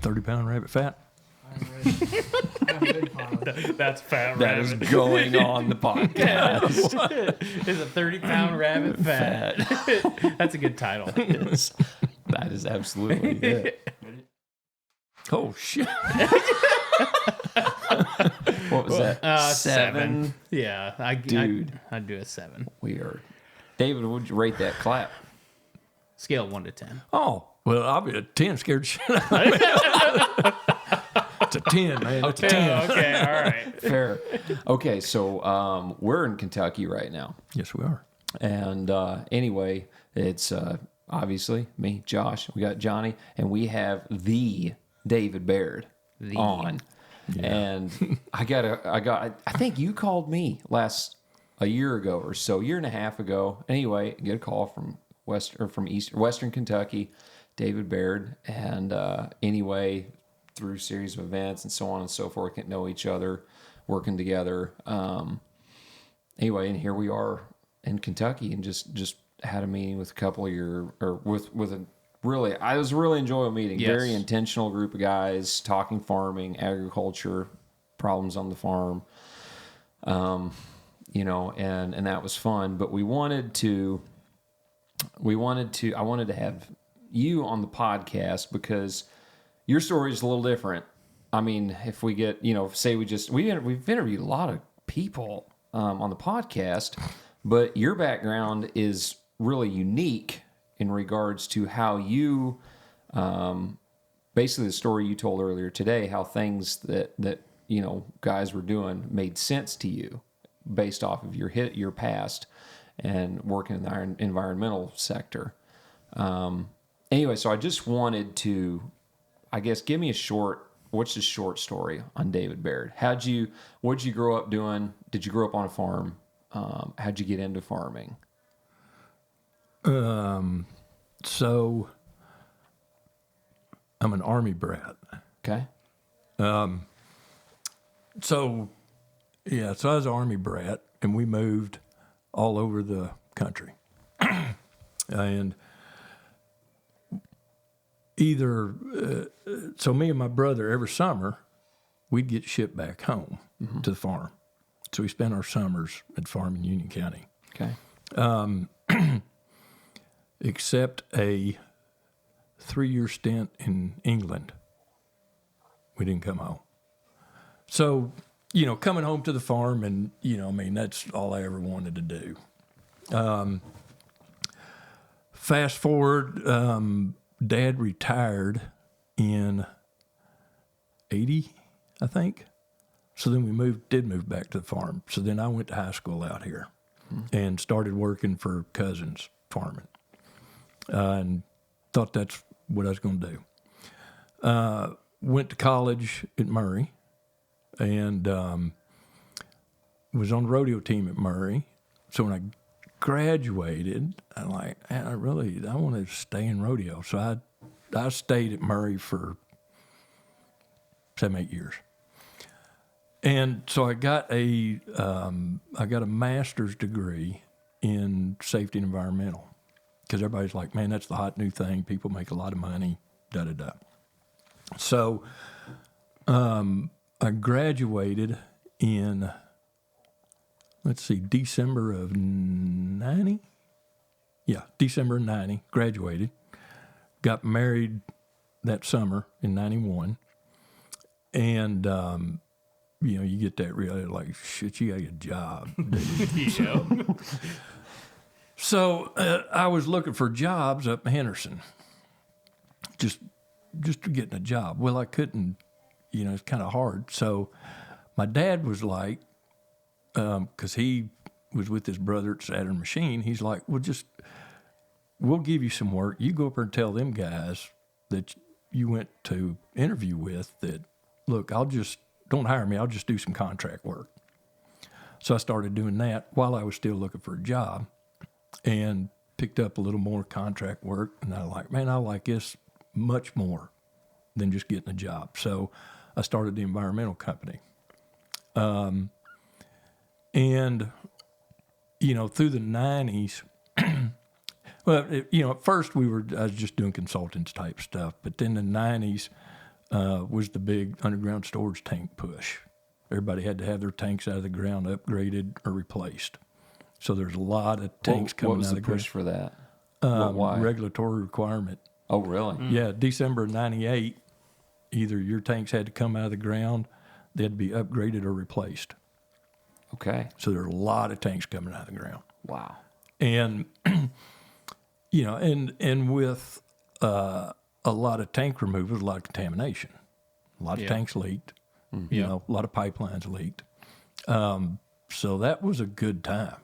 30-pound rabbit fat? That's fat That is going on the podcast. Is a 30-pound rabbit fat. That's a good title. That is absolutely it. Oh, shit. What was that? 7? Yeah, Dude. I'd do a 7. We are. David, would you rate that clap? Scale 1 to 10. Oh, well, I'll be a 10, scared shit out of me. It's a 10, man. It's a 10. Okay, all right. Fair. Okay, so we're in Kentucky right now. Yes, we are. And anyway, it's obviously me, Josh. We got Johnny, and we have the David Baird on. Yeah. And I think you called me a year ago or so, year and a half ago. Anyway, get a call from Western Kentucky, David Baird, and anyway, through a series of events and so on and so forth, getting to know each other, working together. Anyway, and here we are in Kentucky, and just had a meeting with a couple of I was a really enjoyable meeting. Yes. Very intentional group of guys talking farming, agriculture, problems on the farm. And that was fun. But I wanted to have you on the podcast because your story is a little different. I mean, if we get, say we've interviewed a lot of people on the podcast, but your background is really unique in regards to how you, basically the story you told earlier today, how things that guys were doing made sense to you based off of your past and working in the environmental sector. Anyway, so I just wanted to, I guess, give me what's the short story on David Baird? What did you grow up doing? Did you grow up on a farm? How'd you get into farming? So I'm an Army brat. Okay. So I was an Army brat, and we moved all over the country. And so me and my brother, every summer, we'd get shipped back home to the farm. So we spent our summers at farm in Union County. Okay. Except a 3-year stint in England. We didn't come home. So, coming home to the farm and, that's all I ever wanted to do. Fast forward, Dad retired in 80, I think. So then we did move back to the farm. So then I went to high school out here and started working for cousins farming. And thought that's what I was going to do. Went to college at Murray and was on the rodeo team at Murray. So when I graduated, I'm like, man, I want to stay in rodeo. So I stayed at Murray for 7-8 years. And so I got a master's degree in safety and environmental. Because everybody's like, man, that's the hot new thing. People make a lot of money, da-da-da. So I graduated in, December of 90? Yeah, December of 90, graduated. Got married that summer in 91. And, you get that really like, shit, you got a job. Yeah. So I was looking for jobs up in Henderson, just getting a job. Well, I couldn't, it's kind of hard. So my dad was like, because he was with his brother at Saturn Machine, he's like, we'll give you some work. You go up there and tell them guys that you went to interview with that, look, don't hire me. I'll just do some contract work. So I started doing that while I was still looking for a job. And picked up a little more contract work, and I like this much more than just getting a job. So I started the environmental company. And, through the 90s, well, at first I was just doing consultants type stuff, but then in the 90s, was the big underground storage tank push. Everybody had to have their tanks out of the ground upgraded or replaced. So there's a lot of tanks coming What was out the of the push ground. for that? Why? Regulatory requirement. Oh, really? Yeah, December of 98, either your tanks had to come out of the ground, they had to be upgraded or replaced. Okay. So there are a lot of tanks coming out of the ground. Wow. And, and with a lot of tank removals, a lot of contamination. A lot of tanks leaked, a lot of pipelines leaked. So that was a good time.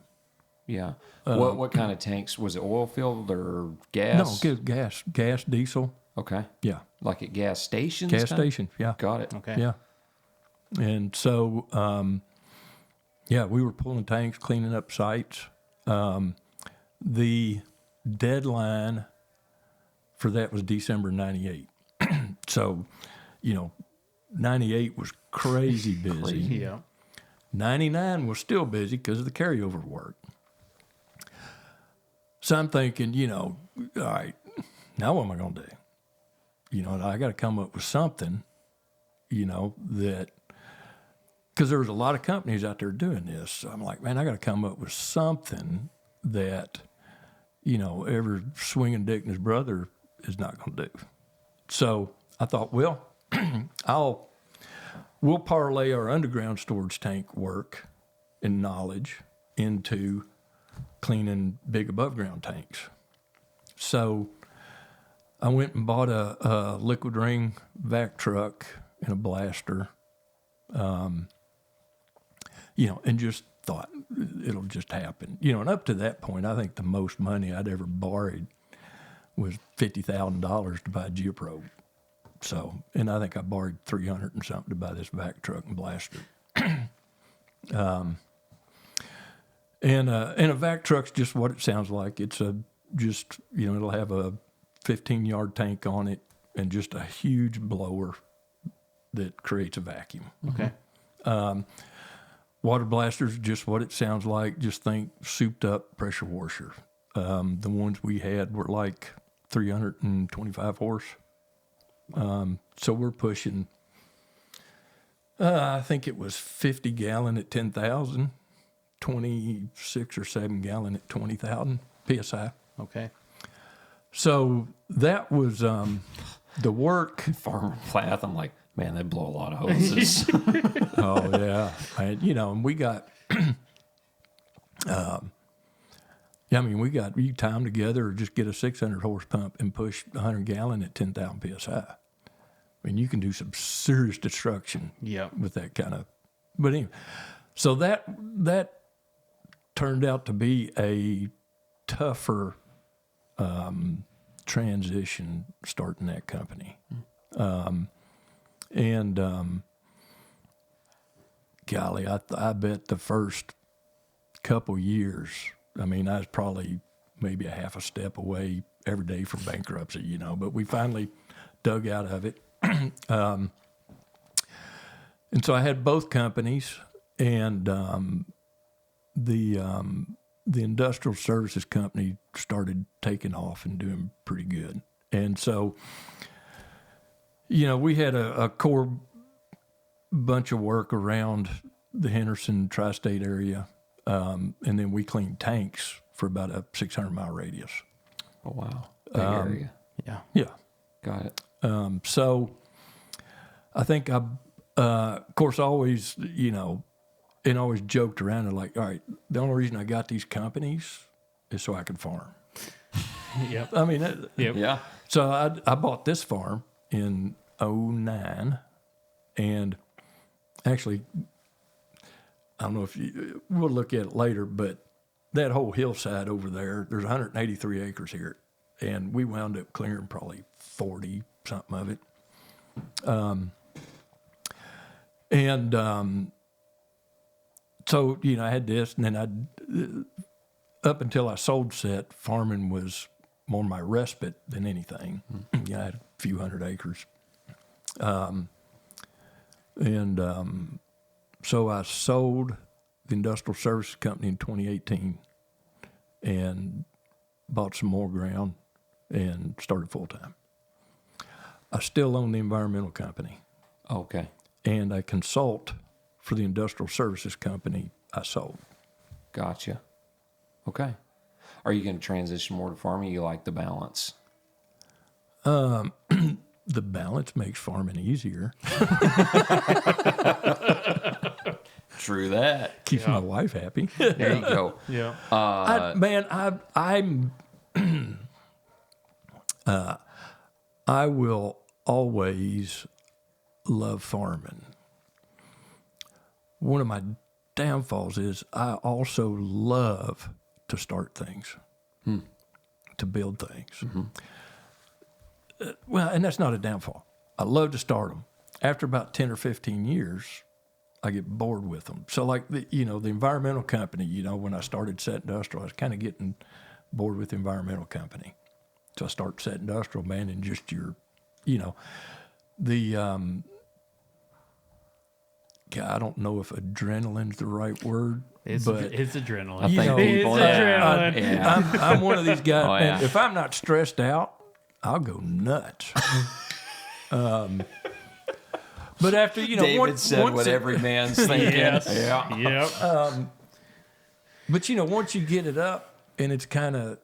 Yeah. What kind of tanks? Was it oil filled or gas? No, good gas, diesel. Okay. Yeah. Like at gas stations? Gas kinda? stations, yeah. Got it. Okay. Yeah. And so, we were pulling tanks, cleaning up sites. The deadline for that was December 98. So, 98 was crazy busy. Yeah. 99 was still busy because of the carryover work. So I'm thinking, all right, now what am I going to do? I got to come up with something, that, because there was a lot of companies out there doing this. So I'm like, man, I got to come up with something that, every swinging dick and his brother is not going to do. So I thought, well, we'll parlay our underground storage tank work and knowledge into cleaning big above ground tanks. So I went and bought a liquid ring vac truck and a blaster, and just thought it'll just happen. And up to that point, I think the most money I'd ever borrowed was $50,000 to buy a geoprobe. So, and I think I borrowed $300 and something to buy this vac truck and blaster. And a vac truck's just what it sounds like. It's it'll have a 15-yard tank on it and just a huge blower that creates a vacuum. Okay. Water blaster's just what it sounds like. Just think souped up pressure washer. The ones we had were like 325 horse. So we're pushing, I think it was 50 gallon at 10,000, 26 or 7 gallon at 20,000 PSI. Okay. So that was the work. Farmer Plath, I'm like, man, they blow a lot of hoses. Oh, yeah. And we got, you tie them together or just get a 600 horse pump and push 100 gallon at 10,000 PSI. I mean, you can do some serious destruction with that kind of, but anyway, so that turned out to be a tougher transition starting that company. Golly, I bet the first couple years, I was probably maybe a half a step away every day from bankruptcy, but we finally dug out of it. And so I had both companies, and the industrial services company started taking off and doing pretty good. And so, we had a core bunch of work around the Henderson tri-state area, and then we cleaned tanks for about a 600-mile radius. Oh, wow. Big area. Yeah. Yeah. Got it. So I think of course, always, and always joked around and like, all right, the only reason I got these companies is so I can farm. Yep. Yeah. So I bought this farm in 2009, and actually, I don't know if we'll look at it later, but that whole hillside over there, there's 183 acres here, and we wound up clearing probably 40 something of it. So, I had this, and then up until I sold set, farming was more my respite than anything. I had a few hundred acres. So I sold the industrial services company in 2018 and bought some more ground and started full time. I still own the environmental company, Okay. and I consult for the industrial services company I sold. Gotcha. Okay. Are you going to transition more to farming? You like the balance? The balance makes farming easier. True that. Keeps my wife happy. There you go. Yeah. I will always love farming. One of my downfalls is I also love to start things, to build things. Well, and that's not a downfall. I love to start them. After about 10 or 15 years, I get bored with them. So like the environmental company, when I started Set Industrial, I was kind of getting bored with the environmental company. So I start Set Industrial, man, and just I don't know if adrenaline's the right word, It's adrenaline. I think people, it's adrenaline. Yeah. I'm one of these guys. Oh, yeah. And if I'm not stressed out, I'll go nuts. But after David once, said once what it- every man's thinking. Yes. Yeah. Yep. But once you get it up, and it's kind of,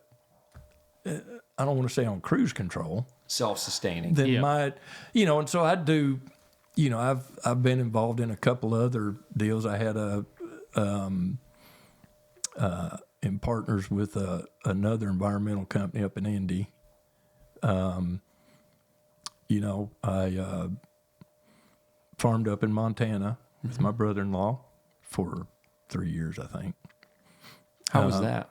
I don't want to say on cruise control, Self-sustaining. then Yeah. and so I do, I've been involved in a couple other deals. I had in partners with another environmental company up in Indy. I farmed up in Montana with my brother-in-law for 3 years, I think. How was that?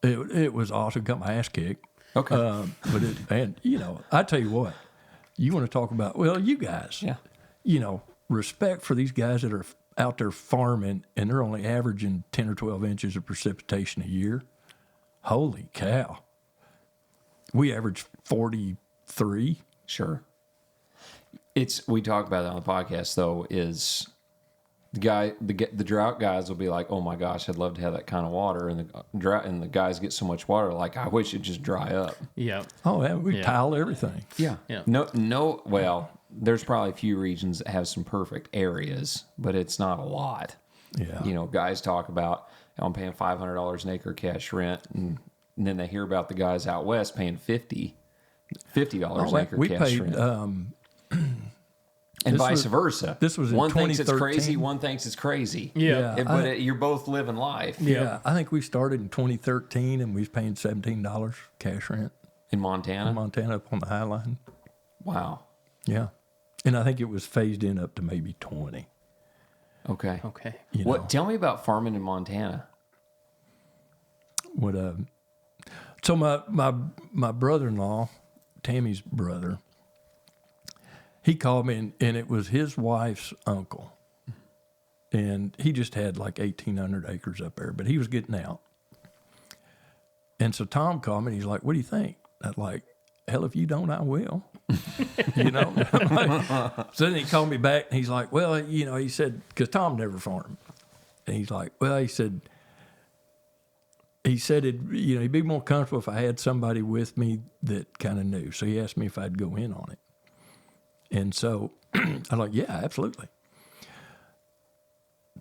It was awesome. Got my ass kicked. Okay. I tell you what, you want to talk about, you guys, Yeah. Respect for these guys that are out there farming and they're only averaging 10 or 12 inches of precipitation a year. Holy cow. We average 43. Sure. We talk about it on the podcast though, is the drought guys will be like, oh my gosh, I'd love to have that kind of water. And the guys get so much water, like, I wish it'd just dry up. Yep. Oh, yeah, we pile everything. Yeah. Yeah. No, well, there's probably a few regions that have some perfect areas, but it's not a lot. Yeah. Guys talk about, I'm paying $500 an acre cash rent, and then they hear about the guys out west paying $50 an acre we cash paid, rent. this And vice was- versa. this was in one thinks it's 2013. crazy, one thinks it's crazy. Yeah. You're both living life Yeah, I think we started in 2013 and we was paying $17 cash rent in Montana. in Montana up on the High Line. Wow. Yeah. And I think it was phased in up to maybe 20. Okay. Okay. Tell me about farming in Montana. So my brother-in-law, Tammy's brother, he called me and it was his wife's uncle. And he just had like 1,800 acres up there, but he was getting out. And so Tom called me and he's like, what do you think? I'm like, hell, if you don't, I will. So then he called me back and he's like, well, he said, because Tom never farmed. And he's like, well, he said he'd be more comfortable if I had somebody with me that kind of knew. So he asked me if I'd go in on it. And so I'm like, yeah, absolutely.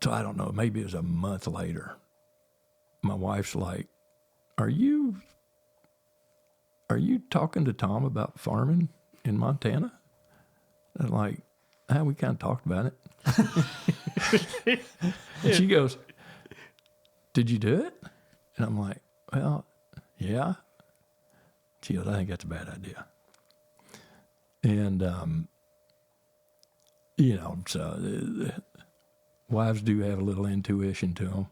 So I don't know, maybe it was a month later. My wife's like, are you talking to Tom about farming in Montana? And I'm like, we kind of talked about it. And she goes, did you do it? And I'm like, well, yeah. She goes, I think that's a bad idea. And, so wives do have a little intuition to them.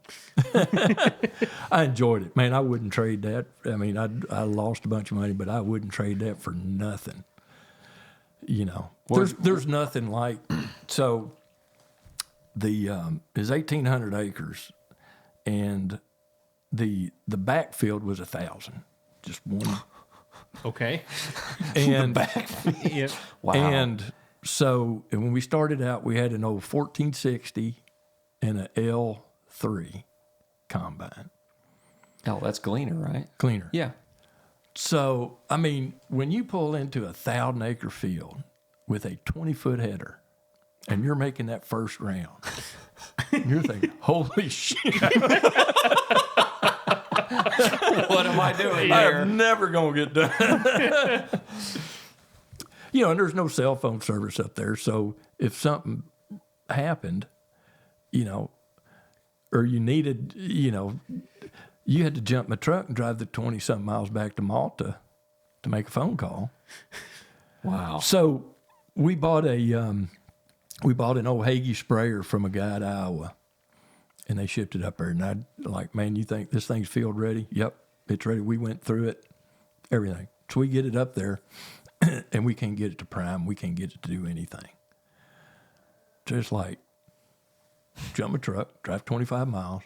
I enjoyed it. Man, I wouldn't trade that. I mean, I lost a bunch of money, but I wouldn't trade that for nothing. There's nothing like, so is 1,800 acres, and the backfield was 1,000, just one. Okay. And Yep. Wow. and so when we started out, we had an old 1460 and an L3 combine Oh, that's Gleaner, right? cleaner. Yeah. So, I mean, when you pull into a 1,000-acre field with a 20-foot header and you're making that first round, you're thinking, holy shit, What am I doing I here? am never going to get done. And there's no cell phone service up there. So if something happened, or you needed, you had to jump in the truck and drive the 20-something miles back to Malta to make a phone call. Wow. So we bought an old Hagee sprayer from a guy in Iowa, and they shipped it up there. And I'd like, man, you think this thing's field ready? Yep, it's ready. We went through it, everything. So we get it up there, and we can't get it to prime. We can't get it to do anything. Just like, jump a truck, drive 25 miles.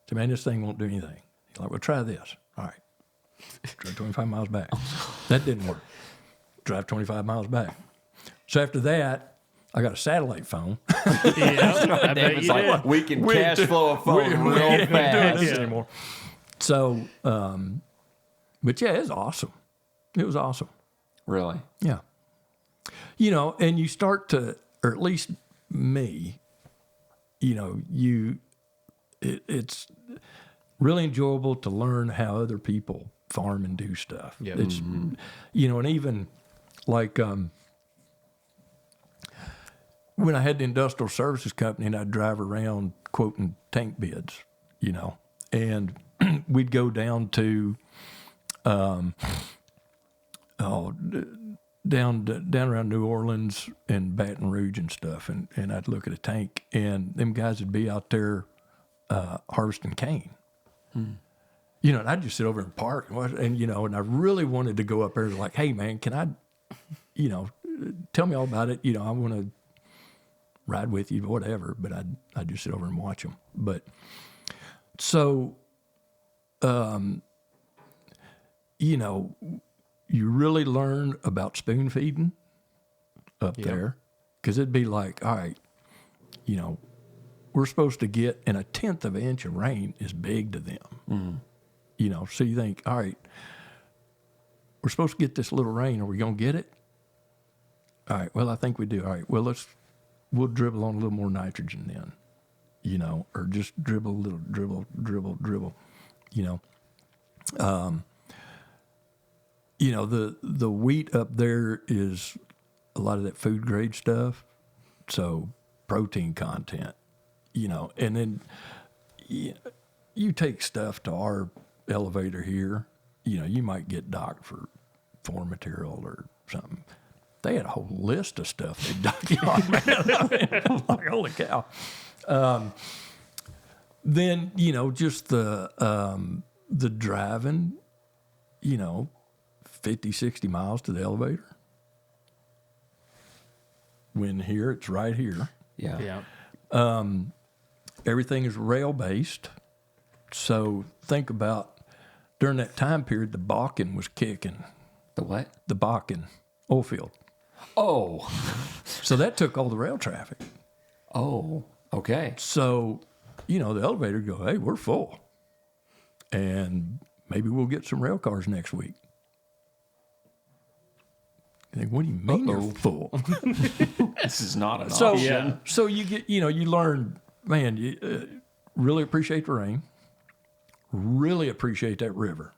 Say, man, this thing won't do anything. He's like, well, try this. All right. Drive 25 miles back. That didn't work. Drive 25 miles back. So after that, I got a satellite phone. I bet It's you like, did. we can cash flow a phone we real ain't doing fast. this anymore. So, but yeah, it's awesome. It was awesome. Really? Yeah. And you start to, or at least me, it's really enjoyable to learn how other people farm and do stuff. Yep. It's, and even like when I had the industrial services company and I'd drive around quoting tank bids, and we'd go down to, down around New Orleans and Baton Rouge and stuff, and I'd look at a tank, and them guys would be out there harvesting cane. And I'd just sit over and park and watch, and I really wanted to go up there like, hey man, can I, tell me all about it. I want to ride with you, whatever. But I'd just sit over and watch them. But so, you really learn about spoon feeding up there, because it'd be like, all right, we're supposed to get, and 1/10 of an inch of rain is big to them. So you think, all right, we're supposed to get this little rain. Are we going to get it? All right, well, I think we do. All right, well, we'll dribble on a little more nitrogen then, or just dribble a little, dribble. The wheat up there is a lot of that food grade stuff, so protein content, and then you take stuff to our elevator here, you might get docked for material or something. They had a whole list of stuff they docked you on, man. Like, holy cow. Then, just the driving, 50, 60 miles to the elevator. When here, it's right here. Yeah. Everything is rail-based. So think about, during that time period, the Bakken was kicking. The what? The Bakken oil field. Oh. So that took all the rail traffic. Oh. Okay. So, the elevator go, hey, we're full. And maybe we'll get some rail cars next week. You think, what do you mean you're full? This is not an option. So you get, you learn, man, you really appreciate the rain. Really appreciate that river.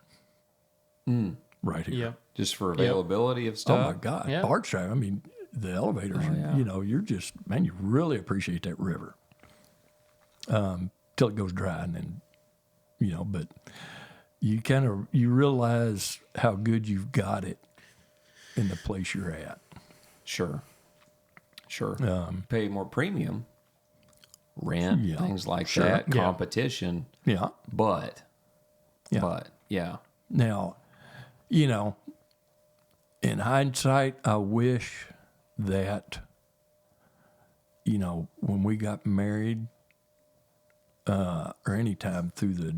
Right here. Yeah. Just for availability of stuff. Oh my God. Yeah. Barge drive. I mean, the elevators, you're just, man, you really appreciate that river. Till it goes dry, and then, but you realize how good you've got it in the place you're at. Sure. Pay more premium, rent, things like that, competition. Yeah. But, yeah. Now, in hindsight, I wish that, when we got married, or any time through the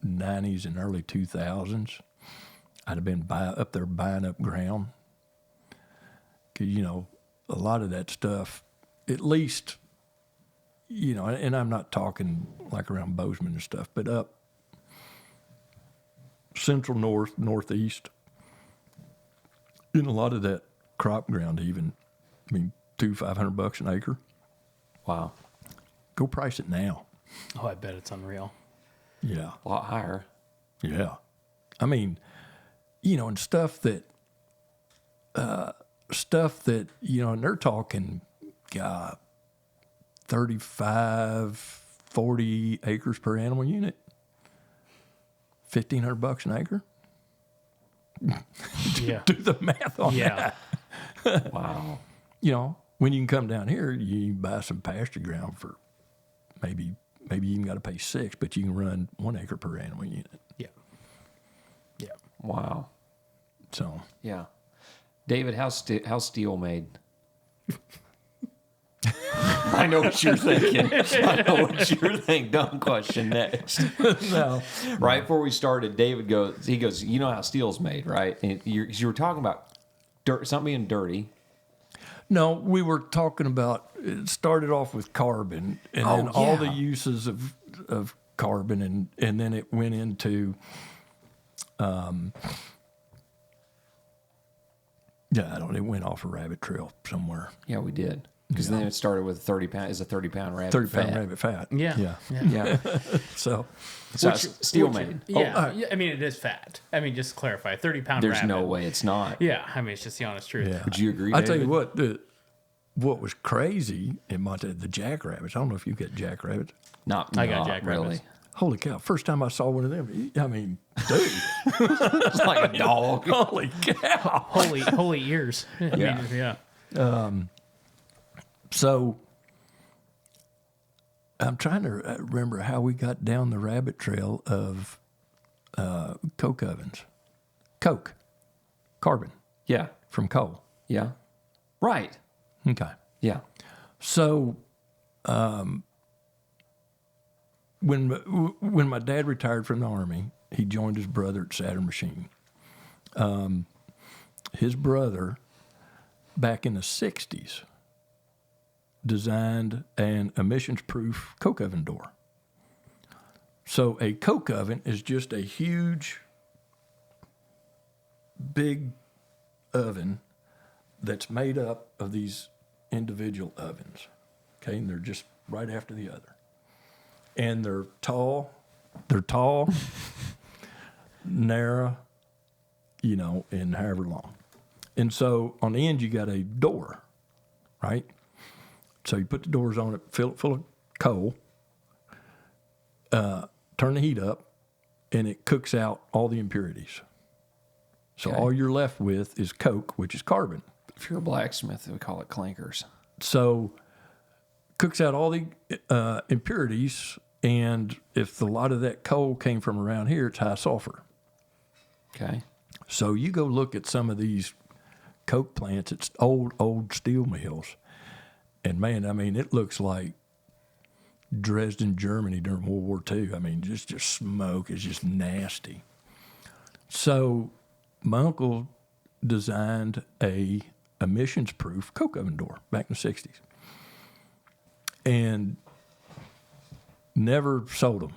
90s and early 2000s, I'd have been up there buying up ground. Because, a lot of that stuff, at least, and I'm not talking like around Bozeman and stuff, but up central north, northeast. In a lot of that crop ground, even, I mean, $500 an acre. Wow. Go price it now. Oh, I bet it's unreal. Yeah. A lot higher. Yeah. I mean, and stuff that, and they're talking, God, 35, 40 acres per animal unit. $1,500 an acre. Yeah. Do the math on Yeah. that. Wow. When you can come down here, you can buy some pasture ground for maybe you even got to pay $6, but you can run 1 acre per animal unit. Yeah. Yeah. Wow. So Yeah. David, how's steel made? I know what you're thinking. I know what you're thinking. Dumb question next. no, Right before we started, David goes, you know how steel's made, right? And you were talking about something being dirty. no, we were talking about. It started off with carbon, and then all the uses of carbon, and then it went into. Yeah, I don't know. It went off a rabbit trail somewhere. Yeah, we did. Because then it started with 30 pound. Is a 30-pound rabbit 30-pound fat. rabbit fat. Yeah. Yeah. Yeah. So Steel made. Yeah. Yeah. I mean, it is fat. I mean, just to clarify, 30-pound There's rabbit. no way it's not. Yeah. I mean, it's just the honest truth. yeah. Would you agree, I tell you David? what was crazy in Montana, the jackrabbits. I don't know if you get jackrabbits. I got jackrabbits. really. Holy cow! First time I saw one of them, I mean, dude, It's like a dog. holy cow! Holy ears. I Yeah. mean, yeah. So I'm trying to remember how we got down the rabbit trail of coke ovens. Coke, carbon Yeah. from coal. Yeah. Right. Okay. Yeah. So when my dad retired from the Army, he joined his brother at Saturn Machine. His brother, back in the 60s, designed an emissions-proof coke oven door. So a coke oven is just a huge, big oven that's made up of these individual ovens. Okay, and they're just right after the other. And they're tall, narrow, and however long. And so on the end, you got a door, right? So you put the doors on it, fill it full of coal, turn the heat up, and it cooks out all the impurities. So Okay. all you're left with is coke, which is carbon. If you're a blacksmith, we call it clankers. So cooks out all the impurities, and if a lot of that coal came from around here, it's high sulfur. Okay. So you go look at some of these coke plants. It's old steel mills, and man, I mean, it looks like Dresden, Germany during World War II. I mean, just smoke is just nasty. So my uncle designed a emissions-proof coke oven door back in the 60s, and never sold them.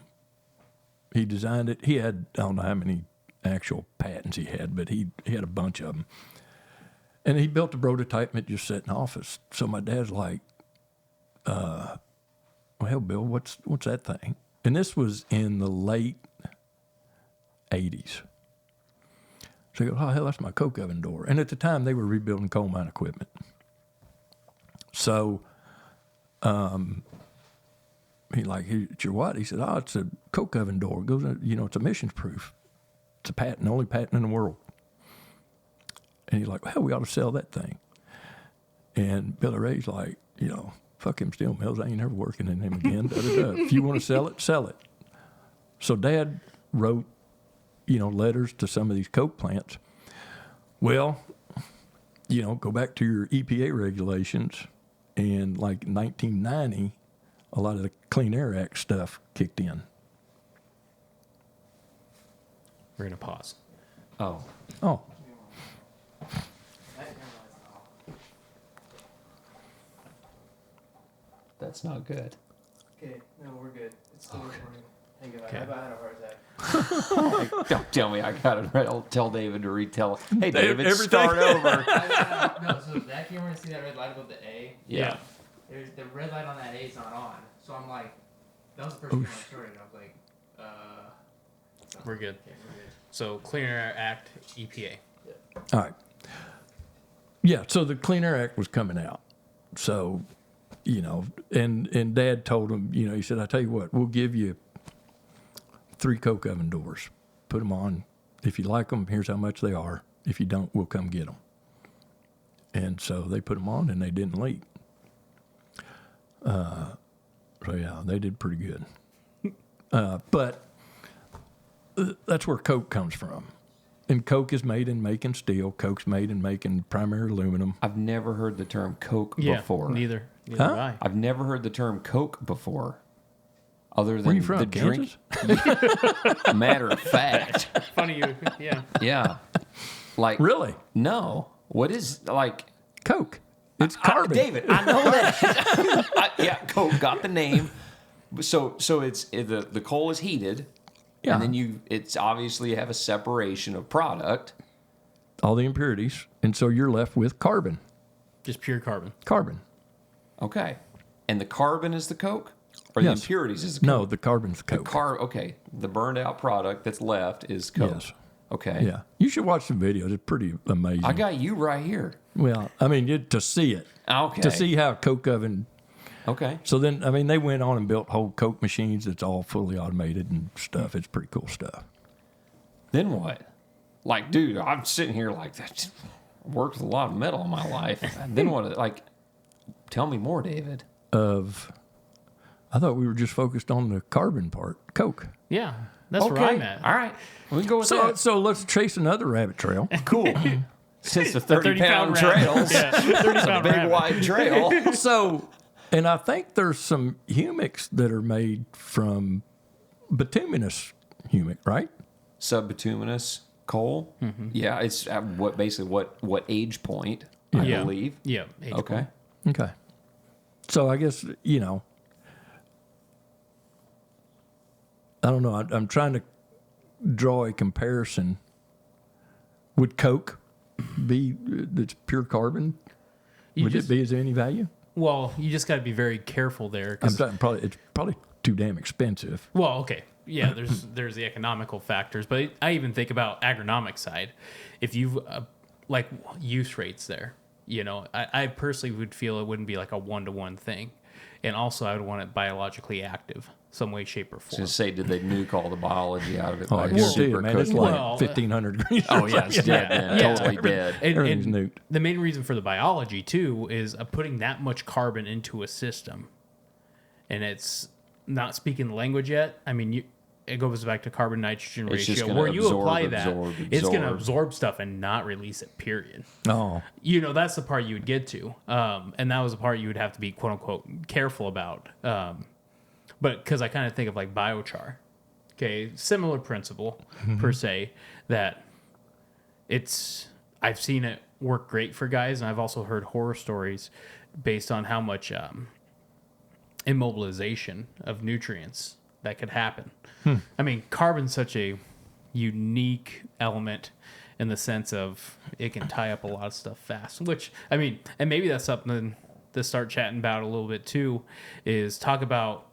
He designed it. He had, I don't know how many actual patents he had, but he had a bunch of them. And he built a prototype and it just sat in the office. So my dad's like, well, Bill, what's that thing? And this was in the late 80s. So he goes, oh, hell, that's my coke oven door. And at the time, they were rebuilding coal mine equipment. So he's like, it's your what? He said, oh, it's a coke oven door. It goes, it's emissions proof. It's a patent, only patent in the world. And he's like, well, we ought to sell that thing. And Billy Ray's like, fuck him steel mills. I ain't never working in them again. If you want to sell it, sell it. So Dad wrote, letters to some of these coke plants. Well, go back to your EPA regulations. And like 1990, a lot of the Clean Air Act stuff kicked in. We're going to pause. Oh. Oh. That's not good. Okay, no, we're good. It's still recording. Okay. Don't tell me I gotta tell David to retell. Hey, David, Everything. start over. No, so that camera, see that red light above the A? Yeah. There's the red light on that A is not on. So I'm like, that was the first camera I started. I was like, We're good. okay, we're good. So Clean Air Act, EPA. All right. Yeah, so the Clean Air Act was coming out. So, and Dad told him, he said, I tell you what, we'll give you 3 coke oven doors. Put them on. If you like them, here's how much they are. If you don't, we'll come get them. And so they put them on, and they didn't leak. So, yeah, they did pretty good. But that's where coke comes from. And coke is made in making steel. Coke's made in making primary aluminum. I've never heard the term Coke Yeah, before. neither Huh? have I. I've never heard the term Coke before. Other than Where you from, the Kansas? drink. Matter of fact. Funny you, yeah. Yeah. Like, Really? no. What is, like, Coke. It's carbon. David, I know that. Yeah, Coke got the name. So it's the coal is heated, Yeah. and then it's obviously you have a separation of product. All the impurities. And so you're left with carbon. Just pure carbon. Carbon. Okay, and the carbon is the Coke, or Yes. the impurities is the Coke? No, the carbon's The Coke. okay, the burned out product that's left is Coke. Yes. Okay. Yeah. You should watch some videos. It's pretty amazing. I got you right here. Well, I mean, to see it. Okay. To see how a Coke oven. Okay. So then, I mean, they went on and built whole Coke machines that's all fully automated and stuff. It's pretty cool stuff. Then what? Like, dude, I'm sitting here like that. Worked with a lot of metal in my life. And then what? Like, tell me more, David. I thought we were just focused on the carbon part, Coke. Yeah, that's Okay. where I'm at. All right. We can go with So, that. so let's chase another rabbit trail. Cool. Since the 30-pound 30-pound trails, rabbit. Yeah, 30-pound big rabbit. wide trail. So, and I think there's some humics that are made from bituminous humic, right? Subbituminous coal. Mm-hmm. Yeah, it's at what age point, I Yeah. believe. Yeah. age Okay. point. Okay. So I guess, I don't know. I'm trying to draw a comparison. Would Coke be that's pure carbon? Would it be as any value? Well, you just got to be very careful there. 'Cause, It's probably too damn expensive. well, okay. Yeah, there's the economical factors, but I even think about agronomic side. If you've like use rates there, I personally would feel it wouldn't be like a 1-to-1 thing, and also I would want it biologically active, some way, shape, or form. Just say, did they nuke all the biology out of it? Oh, by I guarantee you, super man. It's cooking? like Well, 1,500 degrees. Oh yeah, it's dead. Man. Yeah. Totally dead. Everything's nuked. The main reason for the biology too is putting that much carbon into a system, and it's not speaking the language yet. I mean, it goes back to carbon nitrogen It's just ratio. gonna Where you absorb, apply that, absorb, it's going to absorb. absorb stuff and not release it. Period. Oh, That's the part you would get to, and that was the part you would have to be quote unquote careful about. But because I kind of think of like biochar, okay, similar principle per se. That I've seen it work great for guys, and I've also heard horror stories based on how much immobilization of nutrients that could happen. I mean, carbon's such a unique element in the sense of it can tie up a lot of stuff fast, which, I mean, and maybe that's something to start chatting about a little bit too, is talk about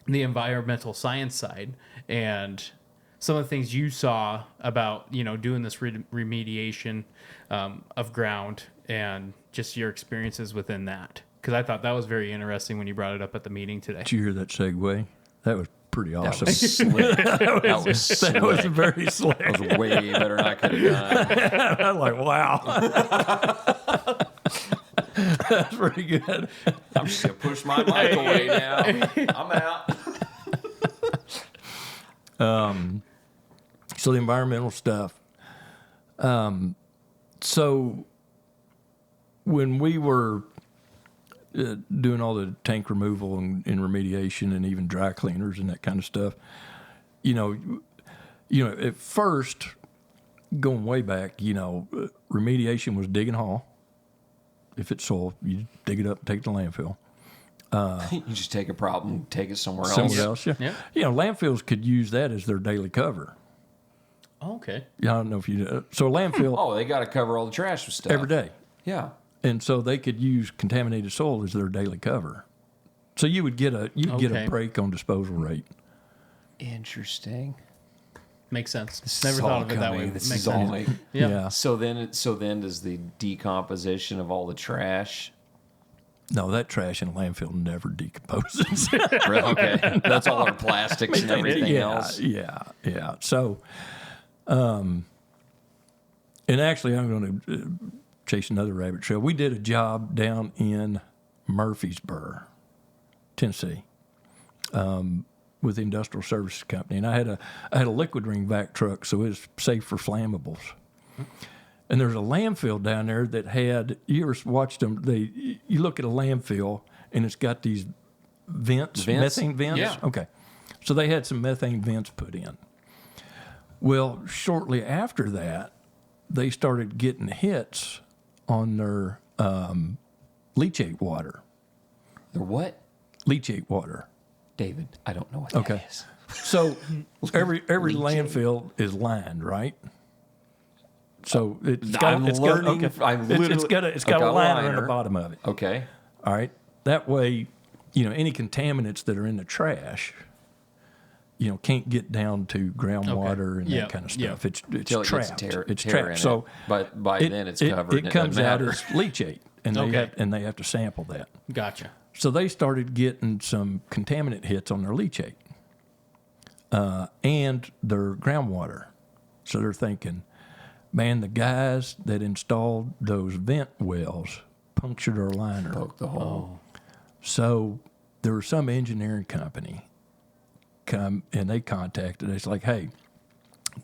the environmental science side and some of the things you saw about, doing this remediation of ground and just your experiences within that. Because I thought that was very interesting when you brought it up at the meeting today. did you hear that segue? That was pretty That awesome. was slick. That was slick. That was very slick. That was way better than I could have done. I'm like, wow. That's pretty good. I'm just gonna push my mic away now. I'm out. So the environmental stuff. So when we were doing all the tank removal and remediation and even dry cleaners and that kind of stuff, at first, going way back, remediation was dig and haul. If it's soil, you dig it up and take it to landfill. You just take a problem, take it somewhere somewhere else. else. Yeah. Yeah. You know, landfills could use that as their daily cover. Oh, okay. Yeah, I don't know if you know. So a landfill Oh, they got to cover all the trash with stuff every day. Yeah. And so they could use contaminated soil as their daily cover. So you would get a Okay. break on disposal rate. Interesting. Makes sense. This Never is all thought of it that way. coming. This Makes is all sense. like. Yeah. So then does the decomposition of all the trash? No, that trash in a landfill never decomposes. Okay, that's all our plastics and everything else. Yeah. So, and actually, I'm going to chase another rabbit trail. We did a job down in Murfreesboro, Tennessee, with the Industrial Services Company, and I had a liquid ring vac truck, so it was safe for flammables. And there's a landfill down there that had, you ever watched them, you look at a landfill and it's got these vents? Methane vents? Yeah. Okay. So they had some methane vents put in. Well, shortly after that, they started getting hits on their leachate water. They're what? Leachate water. David, I don't know what Okay. that is. So every Leachate. landfill is lined, right? So I'm learning. I'm it's got a okay, liner in the bottom of it. Okay. All right. That way, any contaminants that are in the trash, can't get down to groundwater and Yeah, that kind of yeah. stuff. It's Till it gets trapped. tear it's in trapped. it. So But by then it's covered. It and comes doesn't out matter. as leachate, and Okay. they have to sample that. Gotcha. So they started getting some contaminant hits on their leachate and their groundwater. So they're thinking, man, the guys that installed those vent wells punctured our liner. Poke the hole. So there was some engineering company come and they contacted us like, hey,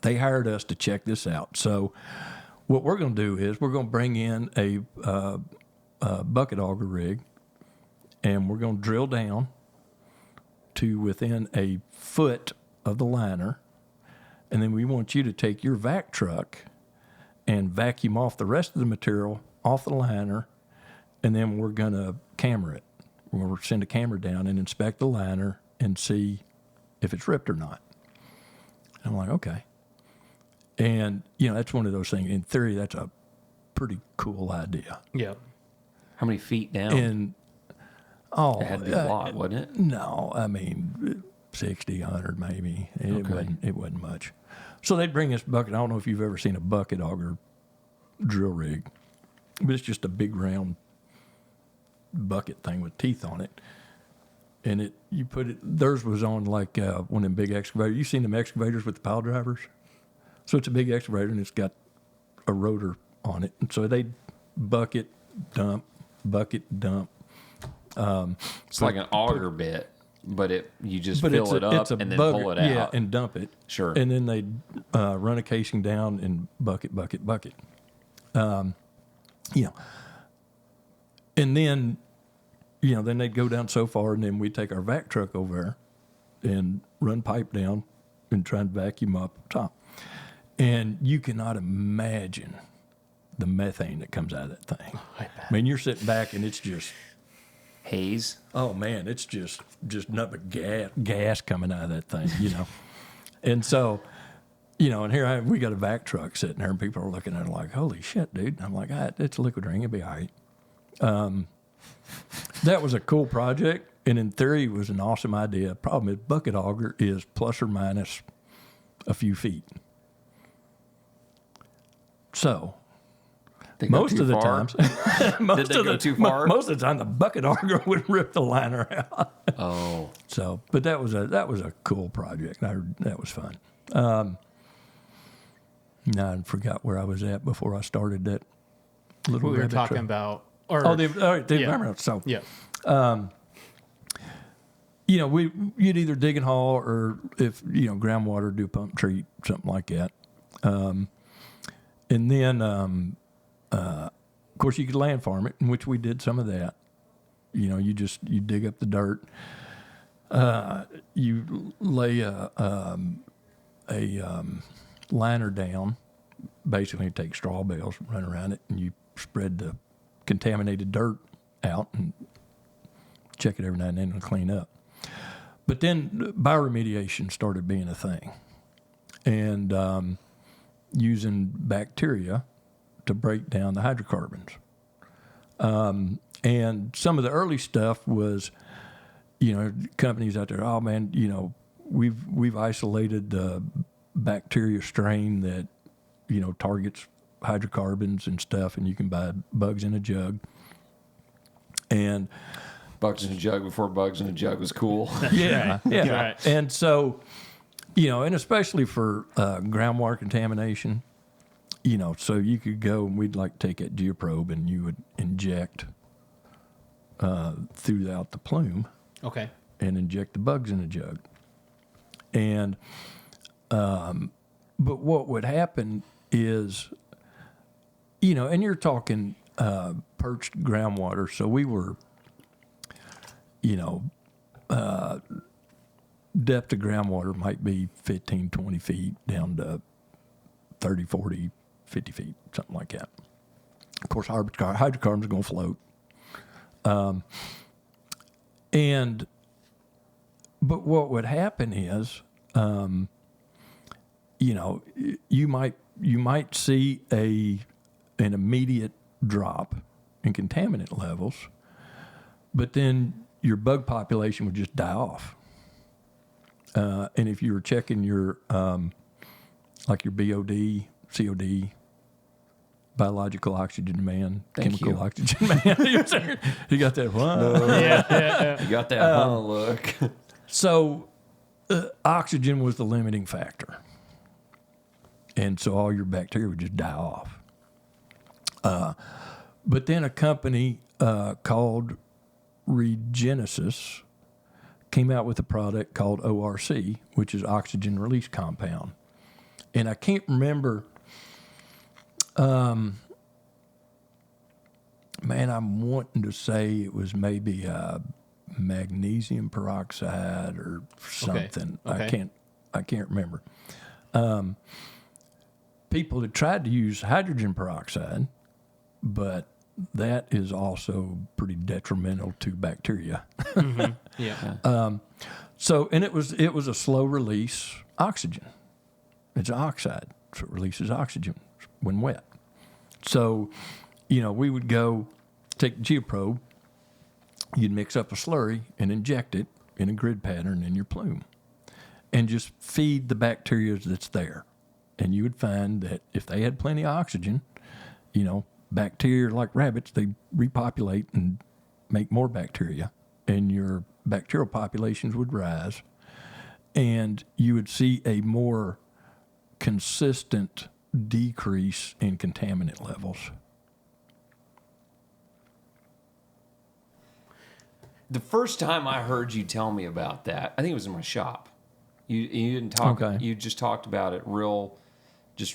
they hired us to check this out. So what we're going to do is we're going to bring in a bucket auger rig, and we're going to drill down to within a foot of the liner, and then we want you to take your vac truck and vacuum off the rest of the material off the liner, and then we're going to camera it. We're going to send a camera down and inspect the liner and see if it's ripped or not. And I'm like, okay. And, that's one of those things. In theory, that's a pretty cool idea. Yeah. How many feet down? And, it had to be a lot, wasn't it? No, I mean, 60, 100 maybe. It wasn't much. So they'd bring this bucket. I don't know if you've ever seen a bucket auger drill rig, but it's just a big round bucket thing with teeth on it. And theirs was on like one of them big excavators. You seen them excavators with the pile drivers? So it's a big excavator and it's got a rotor on it. And so they bucket, dump. It's like an auger bit, but you just But fill it up and then pull it out. Yeah, and dump it. Sure. And then they run a casing down and bucket. And then, then they'd go down so far, and then we'd take our vac truck over there and run pipe down and try and vacuum up top. And you cannot imagine the methane that comes out of that thing. I bet. I mean, you're sitting back and it's just, Haze. oh man, it's just nothing but gas coming out of that thing, And so, and here we got a vac truck sitting there, and people are looking at it like, holy shit, dude. And I'm like, it's a liquid ring, it'll be all right. That was a cool project, and in theory, it was an awesome idea. Problem is, bucket auger is plus or minus a few feet. So, They go most too of the far? times, Did they go too far? Most of the time, the bucket auger would rip the liner out. Oh. So, but that was a cool project. That was fun. Now I forgot where I was at before I started that little. We were rabbit talking trail. about. The environmental. So, Yeah. you'd either dig and haul, or if groundwater, do pump treat, something like that. And then, of course, you could land farm it, in which we did some of that. You dig up the dirt. You lay a liner down. Basically, you take straw bales, run around it, and you spread the contaminated dirt out and check it every now and then and clean up. But then bioremediation started being a thing, and using bacteria to break down the hydrocarbons. And some of the early stuff was, companies out there, oh man, we've isolated the bacteria strain that, targets hydrocarbons and stuff, and you can buy bugs in a jug. And Bugs in a jug before bugs in a jug was cool. yeah, yeah. Right. And so, and especially for groundwater contamination, so you could go and we'd like take that geoprobe and you would inject throughout the plume Okay. and inject the bugs in a jug. And, but what would happen is, and you're talking perched groundwater, so we were, depth of groundwater might be 15, 20 feet down to 30, 40, 50 feet, something like that. Of course, hydrocarbons are going to float. But what would happen is, you might see an immediate drop in contaminant levels, but then your bug population would just die off. And if you were checking your, like your BOD, COD, biological oxygen demand, Thank chemical you. oxygen demand, you got that one. You got that look. So oxygen was the limiting factor. And so all your bacteria would just die off. But then a company called Regenesis came out with a product called ORC, which is oxygen release compound. And I can't remember, man, I'm wanting to say it was maybe magnesium peroxide or something. Okay. I can't remember. People had tried to use hydrogen peroxide, but that is also pretty detrimental to bacteria. Yeah. So, and it was a slow release oxygen. It's an oxide, so it releases oxygen when wet. So, we would go take the geoprobe, you'd mix up a slurry and inject it in a grid pattern in your plume, and just feed the bacteria that's there. And you would find that if they had plenty of oxygen, bacteria like rabbits, they repopulate and make more bacteria, and your bacterial populations would rise, and you would see a more consistent decrease in contaminant levels. The first time I heard you tell me about that, I think it was in my shop. You didn't talk. Okay. You just talked about it real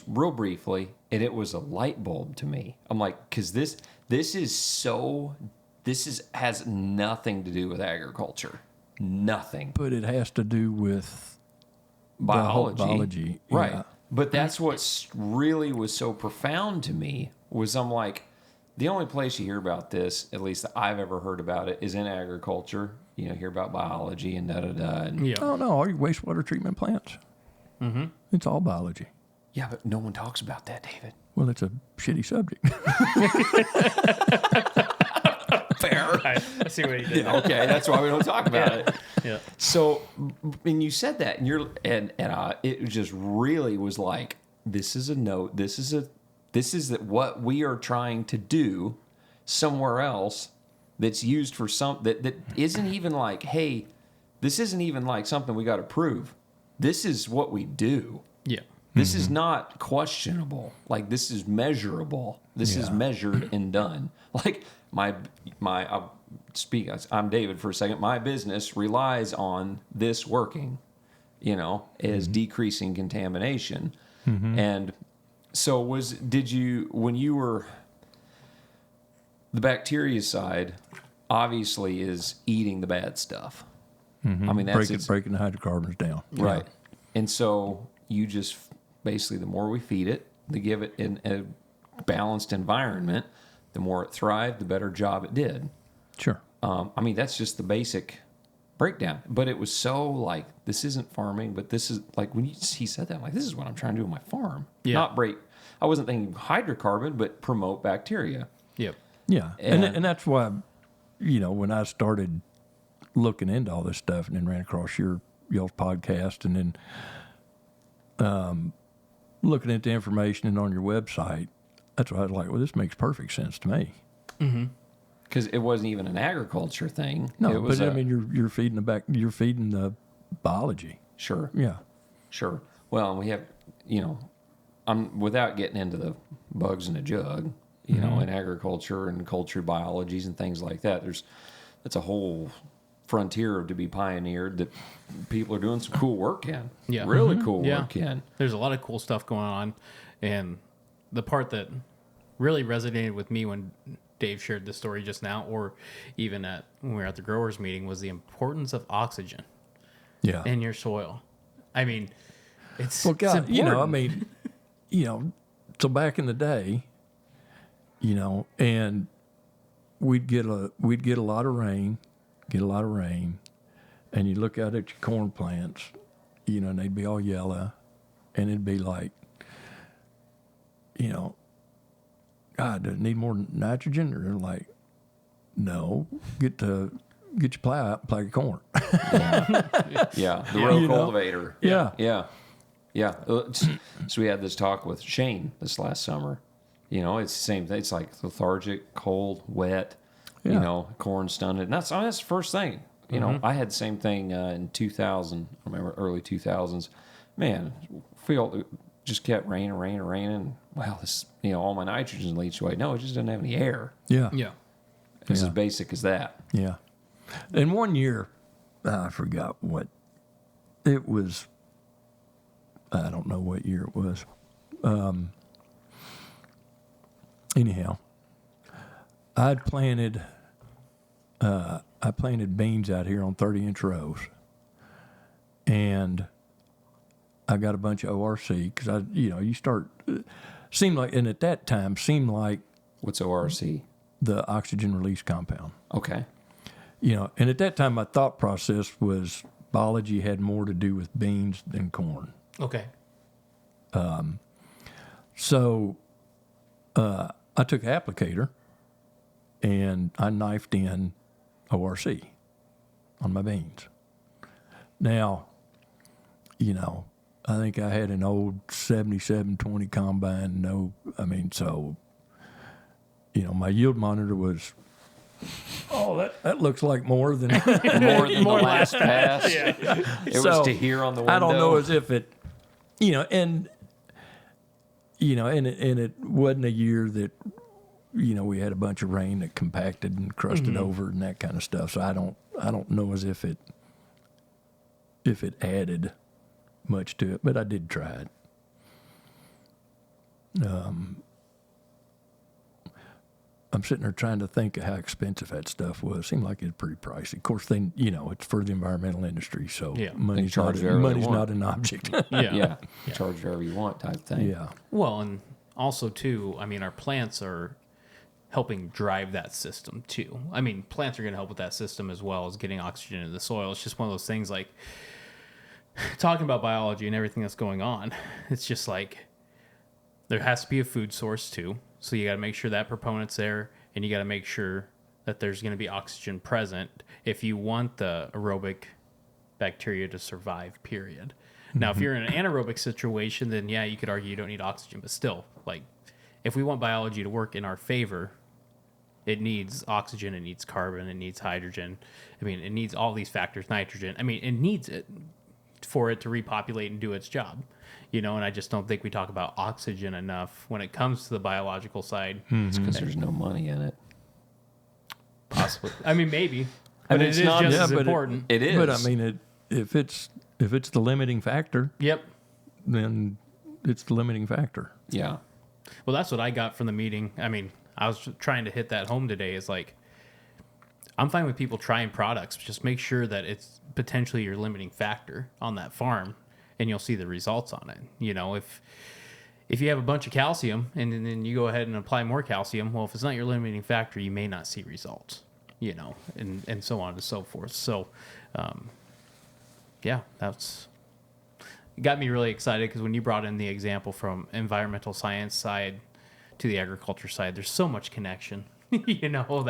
briefly, and it was a light bulb to me. I'm like, because this has nothing to do with agriculture, nothing. But it has to do with biology, right? yeah. But that's what really was so profound to me. Was I'm like, the only place you hear about this, at least that I've ever heard about it, is in agriculture. Hear about biology and da-da-da. And Yeah. Oh, no, all your wastewater treatment plants. Mm-hmm. It's all biology. yeah, but no one talks about that, David. Well, it's a shitty subject. Fair. I see what you did. Yeah, okay, that's why we don't talk about it. Yeah. So, and you said that, and it just really was like, this is a note. This is what we are trying to do somewhere else. That's used for that isn't even like, hey, this isn't even like something we got to prove. This is what we do. Yeah. This is not questionable. Like, this is measurable. This is Yeah. measured and done. Like I'll speak. I'm David for a second. My business relies on this working. Is decreasing contamination. And so when you were, the bacteria side obviously is eating the bad stuff. I mean, that's breaking the hydrocarbons down. right. And so you just basically, the more we feed it, to give it in a balanced environment, the more it thrived, the better job it did. Sure. I mean, that's just the basic breakdown. But it was so like, this isn't farming, but this is like when he said that, I'm like, this is what I'm trying to do on my farm. Yeah. Not break. I wasn't thinking hydrocarbon, but promote bacteria. Yep. Yeah, and that's why, when I started looking into all this stuff, and then ran across y'all's podcast, and then looking at the information and on your website, that's why I was like, well, this makes perfect sense to me. Because it wasn't even an agriculture thing. No, it was but I mean, you're feeding you're feeding the biology. Sure. Yeah. Sure. Well, we have, I'm without getting into the bugs in a jug, in agriculture and culture biologies and things like that. That's a whole frontier to be pioneered that people are doing some cool work in. Yeah. Really cool work in. There's a lot of cool stuff going on. And the part that really resonated with me when Dave shared this story just now, or even when we were at the growers meeting, was the importance of oxygen in your soil. I mean, it's important. So back in the day, and we'd get a lot of rain, and you look out at your corn plants, and they'd be all yellow, and it'd be like, God, does it need more nitrogen? Or like, no, get your plow out and plow your corn. Yeah, the row cultivator. Yeah. Yeah. So we had this talk with Shane this last summer. It's the same thing. It's like lethargic, cold, wet, corn stunted. And that's the first thing. I had the same thing in 2000. I remember early 2000s. Man, field just kept raining. Wow, this, all my nitrogen leached away. No, it just doesn't have any air. Yeah. Yeah. It's as basic as that. Yeah. And one year, I forgot what it was. I don't know what year it was. Anyhow, I planted beans out here on 30-inch rows, and I got a bunch of ORC because you start seemed like What's ORC? the oxygen release compound. Okay. And at that time, my thought process was biology had more to do with beans than corn. Okay. So I took an applicator and I knifed in ORC on my beans. Now, I think I had an old 7720 combine. My yield monitor was, that looks like more than More than the last pass. It was So, to hear on the window. I don't know as if it, and it wasn't a year that, we had a bunch of rain that compacted and crusted over and that kind of stuff. So I don't know as if it added much to it, but I did try it. I'm sitting there trying to think of how expensive that stuff was. It seemed like it's pretty pricey. Of course, it's for the environmental industry, so money's charge whatever they want. not an object. Yeah. Charge whatever you want type thing. Yeah. Well, and also, too, our plants are helping drive that system, too. Plants are going to help with that system as well as getting oxygen into the soil. It's just one of those things like talking about biology and everything that's going on. It's just like there has to be a food source, too. So you got to make sure that proponent's there, and you got to make sure that there's going to be oxygen present if you want the aerobic bacteria to survive, period. Now, if you're in an anaerobic situation, then you could argue you don't need oxygen. But still, if we want biology to work in our favor, it needs oxygen, it needs carbon, it needs hydrogen. It needs all these factors, nitrogen. It needs it for it to repopulate and do its job. And I just don't think we talk about oxygen enough when it comes to the biological side. It's because there's no money in it. Possibly. Maybe. But it's it is not- just yeah, as but important. It is. But if it's the limiting factor, Yep. then it's the limiting factor. Yeah. Well, that's what I got from the meeting. I was trying to hit that home today. Is I'm fine with people trying products. Just make sure that it's potentially your limiting factor on that farm, and you'll see the results on it. If you have a bunch of calcium and then you go ahead and apply more calcium, well, if it's not your limiting factor, you may not see results. you know, and so on and so forth. So, yeah, it got me really excited because when you brought in the example from environmental science side to the agriculture side, there's so much connection. You know,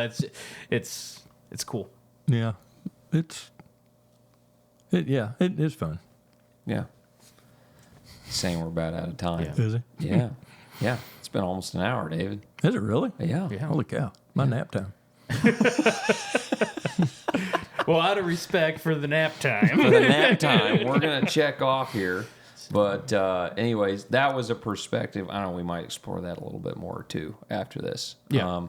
it's cool. Yeah, it is fun. Yeah. Saying we're about out of time. Yeah. Is it? Yeah. Yeah. It's been almost an hour, David. Is it really? Yeah. Yeah. Holy cow! My nap time. Well, out of respect for the nap time. For the nap time, we're going to check off here. But anyways, that was a perspective. I don't know, we might explore that a little bit more too after this. Yeah.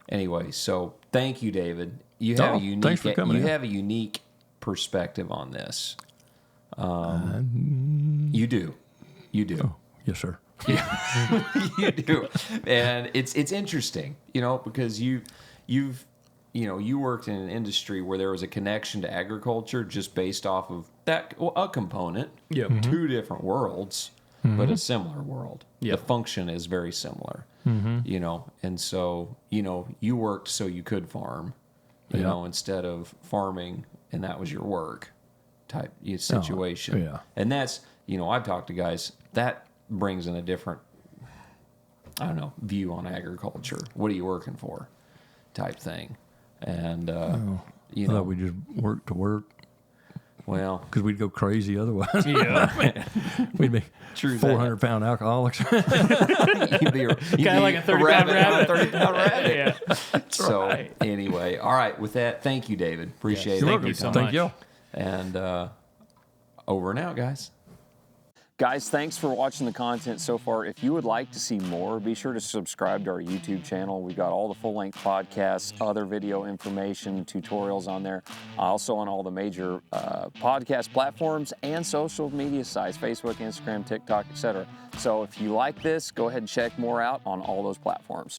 Anyway, so thank you, David. You have a unique thanks for coming in. have a unique perspective on this. You do. Oh, yes, sir. You do. And it's interesting, you know, because you worked in an industry where there was a connection to agriculture just based off of that, a component. Yeah. Two different worlds, but a similar world. Yeah. The function is very similar, you know, and so, you know, you worked so you could farm, you know, instead of farming and that was your work type situation. yeah. And that's, you know, I've talked to guys that brings in a different, I don't know, view on agriculture. What are you working for type thing. And, you I know, thought we just work to work well, because we'd go crazy otherwise. Yeah. We'd be True that. 400-pound alcoholics. you'd be Kind of like a 30-pound rabbit. 30-pound rabbit. Yeah. So right. anyway, all right. With that, thank you, David. Appreciate Yes, it. thank you so Thank much. y'all. And over and out, guys. Guys, thanks for watching the content so far. If you would like to see more, be sure to subscribe to our YouTube channel. We've got all the full-length podcasts, other video information, tutorials on there. Also on all the major podcast platforms and social media sites, Facebook, Instagram, TikTok, etc. So if you like this, go ahead and check more out on all those platforms.